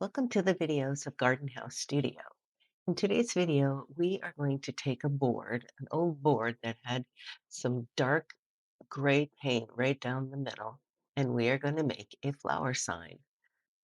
Welcome to the videos of Garden House Studio. In today's video, we are going to take a board, an old board that had some dark gray paint right down the middle, and we are going to make a flower sign.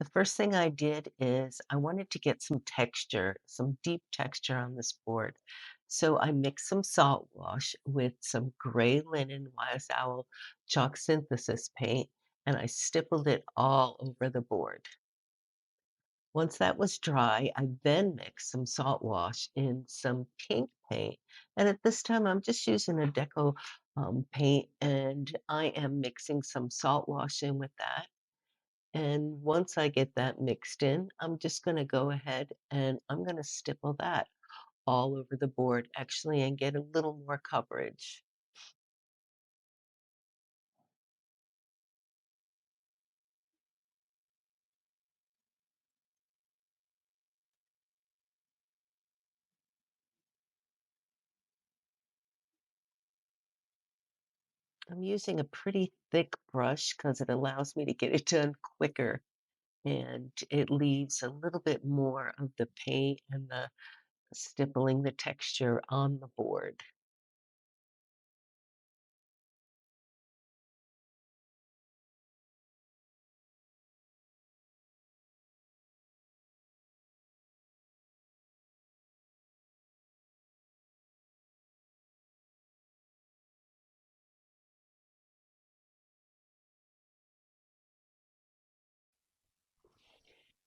The first thing I did is I wanted to get some texture, some deep texture on this board. So I mixed some salt wash with some gray linen Wise Owl chalk synthesis paint, and I stippled it all over the board. Once that was dry, I then mixed some salt wash in some pink paint. And at this time, I'm just using a deco paint and I am mixing some salt wash in with that. And once I get that mixed in, I'm just going to go ahead and I'm going to stipple that all over the board actually and get a little more coverage. I'm using a pretty thick brush because it allows me to get it done quicker and it leaves a little bit more of the paint and the stippling the texture on the board.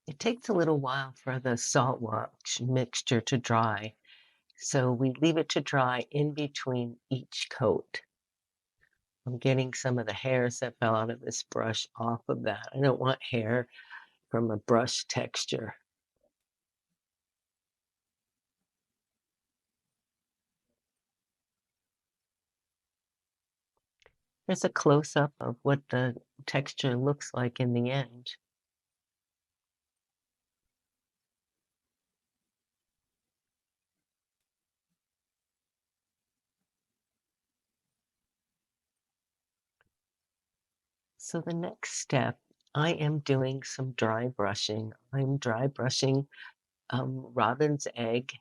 It takes a little while for the salt wash mixture to dry, so we leave it to dry in between each coat. I'm getting some of the hairs that fell out of this brush off of that. I don't want hair from a brush texture. Here's a close-up of what the texture looks like in the end. So the next step, I am doing some dry brushing. I'm dry brushing robin's egg,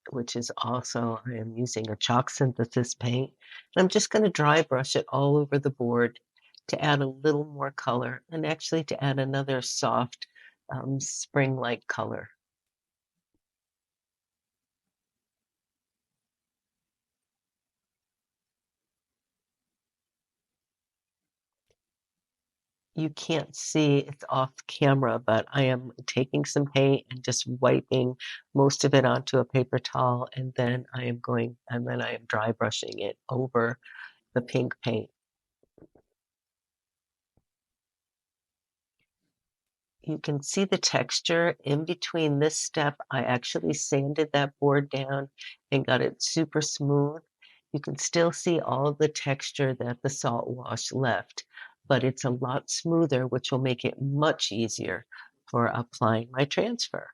which is also, I am using a chalk synthesis paint. And I'm just going to dry brush it all over the board to add a little more color and actually to add another soft spring-like color. You can't see it's off camera, but I am taking some paint and just wiping most of it onto a paper towel, and then I am dry brushing it over the pink paint. You can see the texture in between this step. I actually sanded that board down and got it super smooth. You can still see all of the texture that the salt wash left, but it's a lot smoother, which will make it much easier for applying my transfer.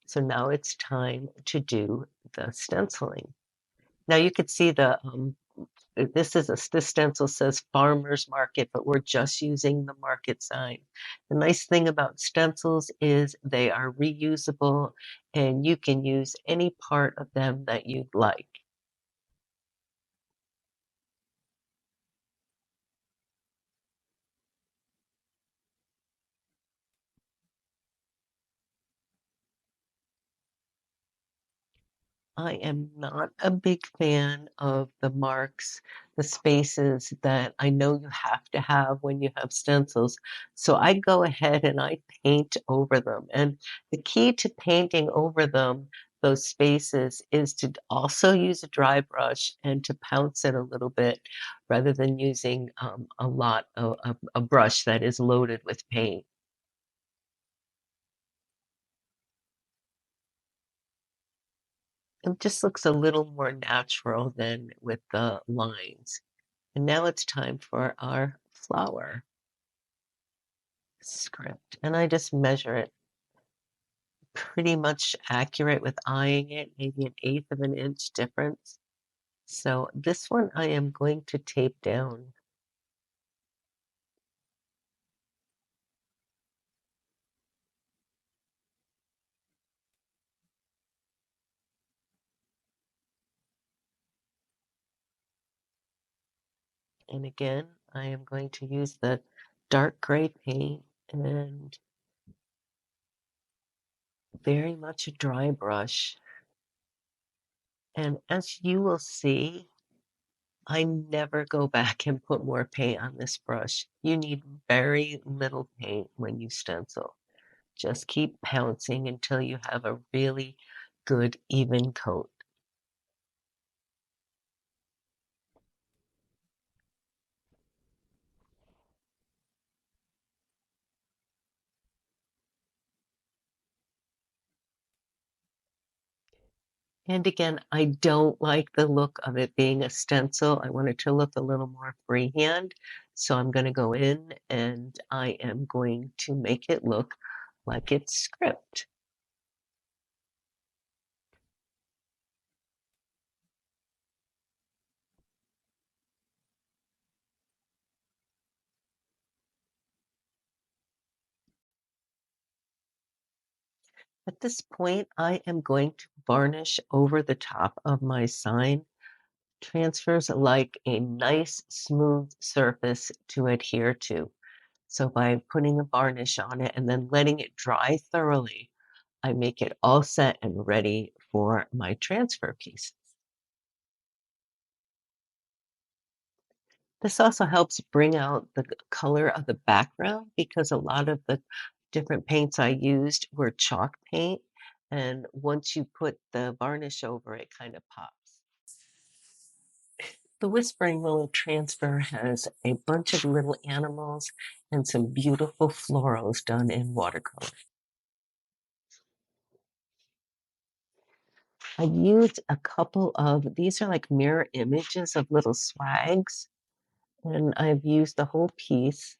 So now it's time to do the stenciling. Now you could see this stencil says farmers market, but we're just using the market sign. The nice thing about stencils is they are reusable and you can use any part of them that you'd like. I am not a big fan of the marks, the spaces that I know you have to have when you have stencils. So I go ahead and I paint over them. And the key to painting over them, those spaces, is to also use a dry brush and to pounce it a little bit rather than using a lot of a brush that is loaded with paint. It just looks a little more natural than with the lines. And now it's time for our flower script. And I just measure it pretty much accurate with eyeing it, maybe an eighth of an inch difference. So this one I am going to tape down. And again, I am going to use the dark gray paint and very much a dry brush. And as you will see, I never go back and put more paint on this brush. You need very little paint when you stencil. Just keep pouncing until you have a really good even coat. And again, I don't like the look of it being a stencil. I want it to look a little more freehand. So I'm going to go in and I am going to make it look like it's script. At this point, I am going to varnish over the top of my sign. Transfers like a nice smooth surface to adhere to. So by putting a varnish on it and then letting it dry thoroughly, I make it all set and ready for my transfer piece. This also helps bring out the color of the background because a lot of the different paints I used were chalk paint. And once you put the varnish over, it kind of pops. The Whispering Willow Transfer has a bunch of little animals and some beautiful florals done in watercolor. I used a couple of, these are like mirror images of little swags, and I've used the whole piece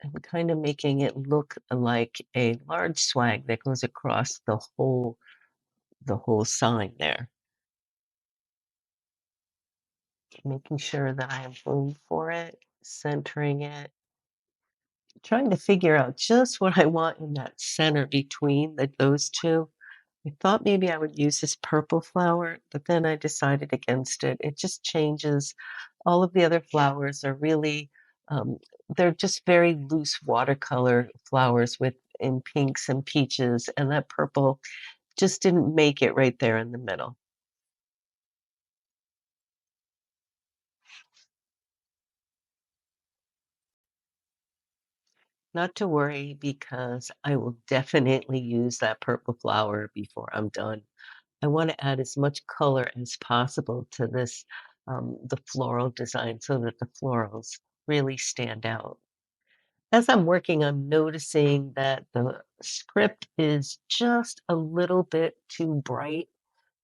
and kind of making it look like a large swag that goes across the whole sign there. Making sure that I am going for it, centering it, trying to figure out just what I want in that center between those two. I thought maybe I would use this purple flower, but then I decided against it. It just changes. All of the other flowers are really, um, they're just very loose watercolor flowers with in pinks and peaches, and that purple just didn't make it right there in the middle. Not to worry because I will definitely use that purple flower before I'm done. I want to add as much color as possible to this, the floral design so that the florals really stand out. As I'm working, I'm noticing that the script is just a little bit too bright,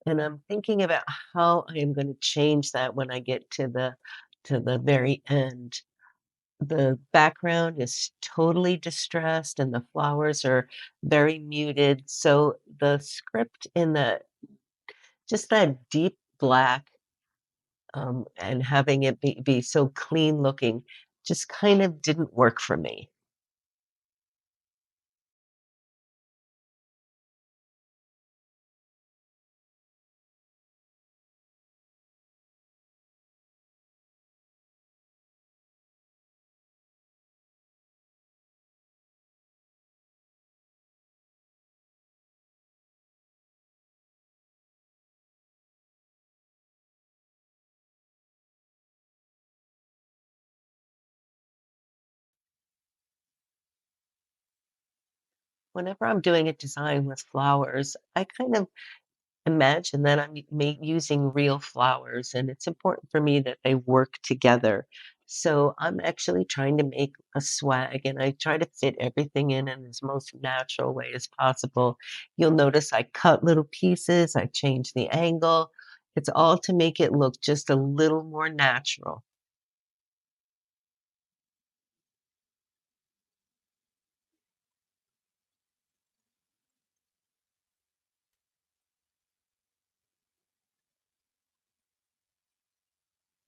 and I'm thinking about how I am going to change that when I get to the very end. The background is totally distressed and the flowers are very muted. So the script in the just that deep black, and having it be so clean looking just kind of didn't work for me. Whenever I'm doing a design with flowers, I kind of imagine that I'm using real flowers, and it's important for me that they work together. So I'm actually trying to make a swag, and I try to fit everything in as most natural way as possible. You'll notice I cut little pieces, I change the angle. It's all to make it look just a little more natural.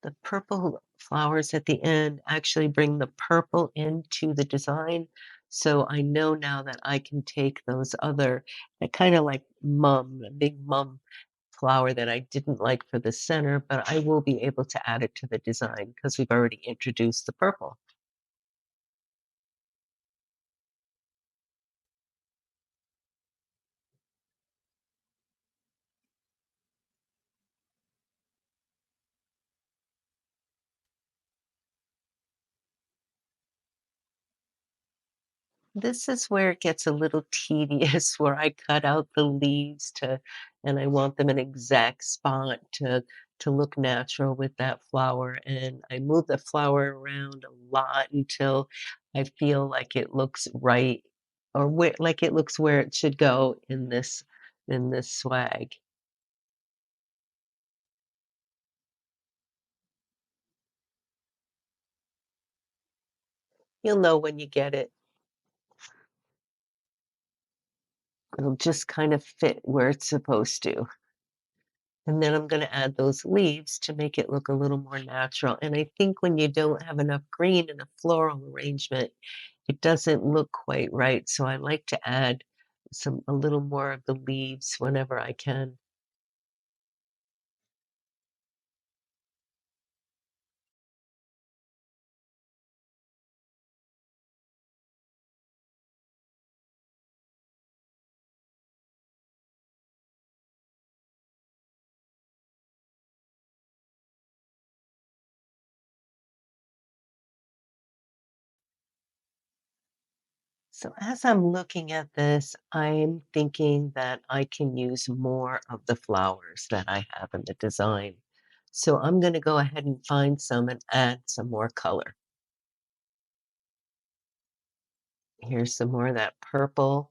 The purple flowers at the end actually bring the purple into the design. So I know now that I can take those other, that kind of like big mum flower that I didn't like for the center, but I will be able to add it to the design because we've already introduced the purple. This is where it gets a little tedious, where I cut out the leaves and I want them in exact spot to look natural with that flower. And I move the flower around a lot until I feel like it looks right or like it looks where it should go in this swag. You'll know when you get it. It'll just kind of fit where it's supposed to. And then I'm gonna add those leaves to make it look a little more natural, and I think when you don't have enough green in a floral arrangement, it doesn't look quite right, so I like to add a little more of the leaves whenever I can. So as I'm looking at this, I'm thinking that I can use more of the flowers that I have in the design. So I'm gonna go ahead and find some and add some more color. Here's some more of that purple.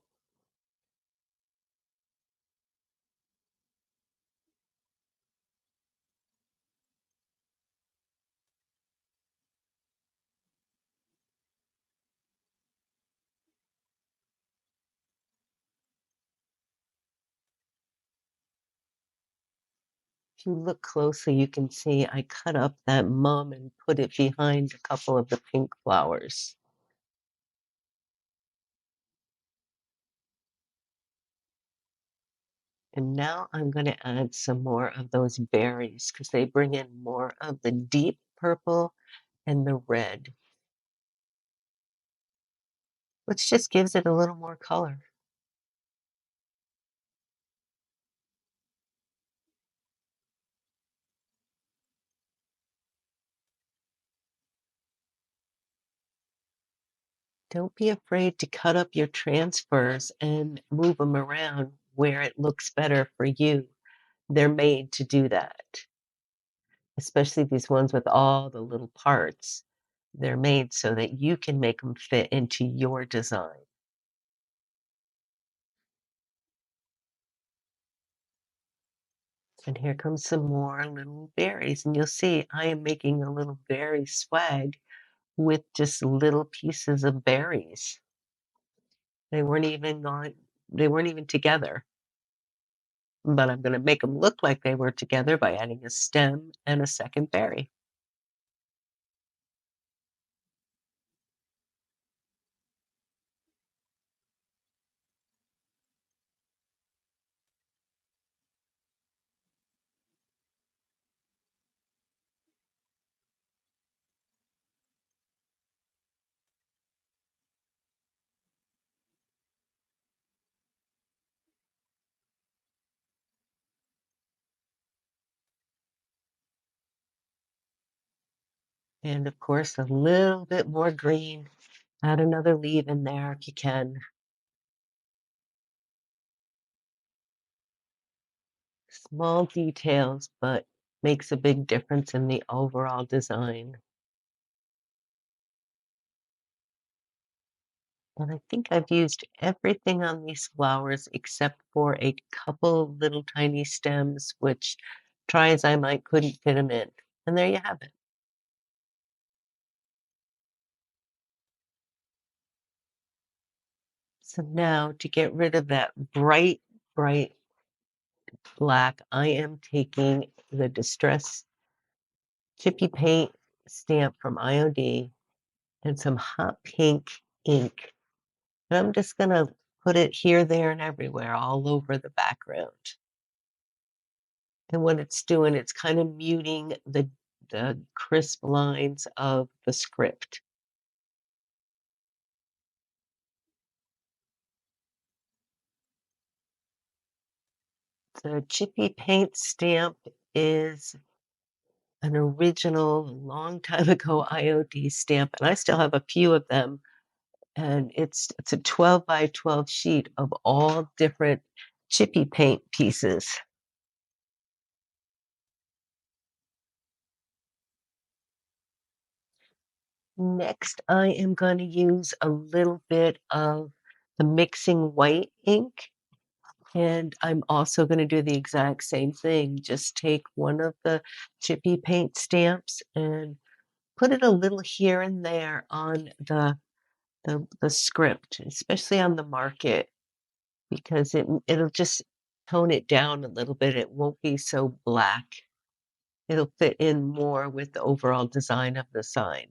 If you look closely, you can see I cut up that mum and put it behind a couple of the pink flowers. And now I'm going to add some more of those berries because they bring in more of the deep purple and the red, which just gives it a little more color. Don't be afraid to cut up your transfers and move them around where it looks better for you. They're made to do that, especially these ones with all the little parts. They're made so that you can make them fit into your design. And here comes some more little berries, and you'll see I am making a little berry swag with just little pieces of berries. They weren't even together, but I'm gonna make them look like they were together by adding a stem and a second berry. And of course, a little bit more green. Add another leaf in there if you can. Small details, but makes a big difference in the overall design. And I think I've used everything on these flowers except for a couple little tiny stems, which try as I might, couldn't fit them in. And there you have it. So now to get rid of that bright black, I am taking the Distress Chippy Paint stamp from IOD and some hot pink ink. And I'm just gonna put it here, there, and everywhere, all over the background. And what it's doing, it's kind of muting the crisp lines of the script. The chippy paint stamp is an original, long time ago IOD stamp, and I still have a few of them. And it's a 12 by 12 sheet of all different chippy paint pieces. Next, I am going to use a little bit of the mixing white ink. And I'm also going to do the exact same thing. Just take one of the chippy paint stamps and put it a little here and there on the script, especially on the market, because it'll just tone it down a little bit. It won't be so black. It'll fit in more with the overall design of the sign.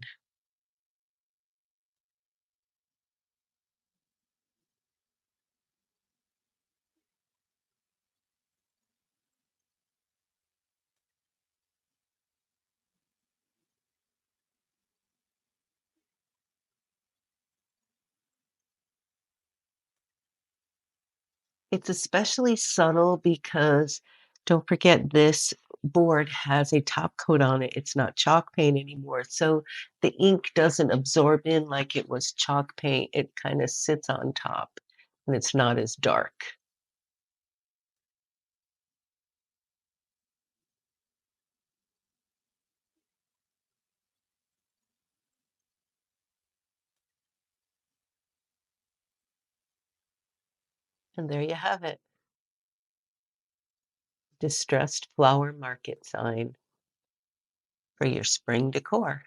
It's especially subtle because don't forget this board has a top coat on it. It's not chalk paint anymore. So the ink doesn't absorb in like it was chalk paint. It kind of sits on top and it's not as dark. And there you have it. Distressed flower market sign for your spring decor.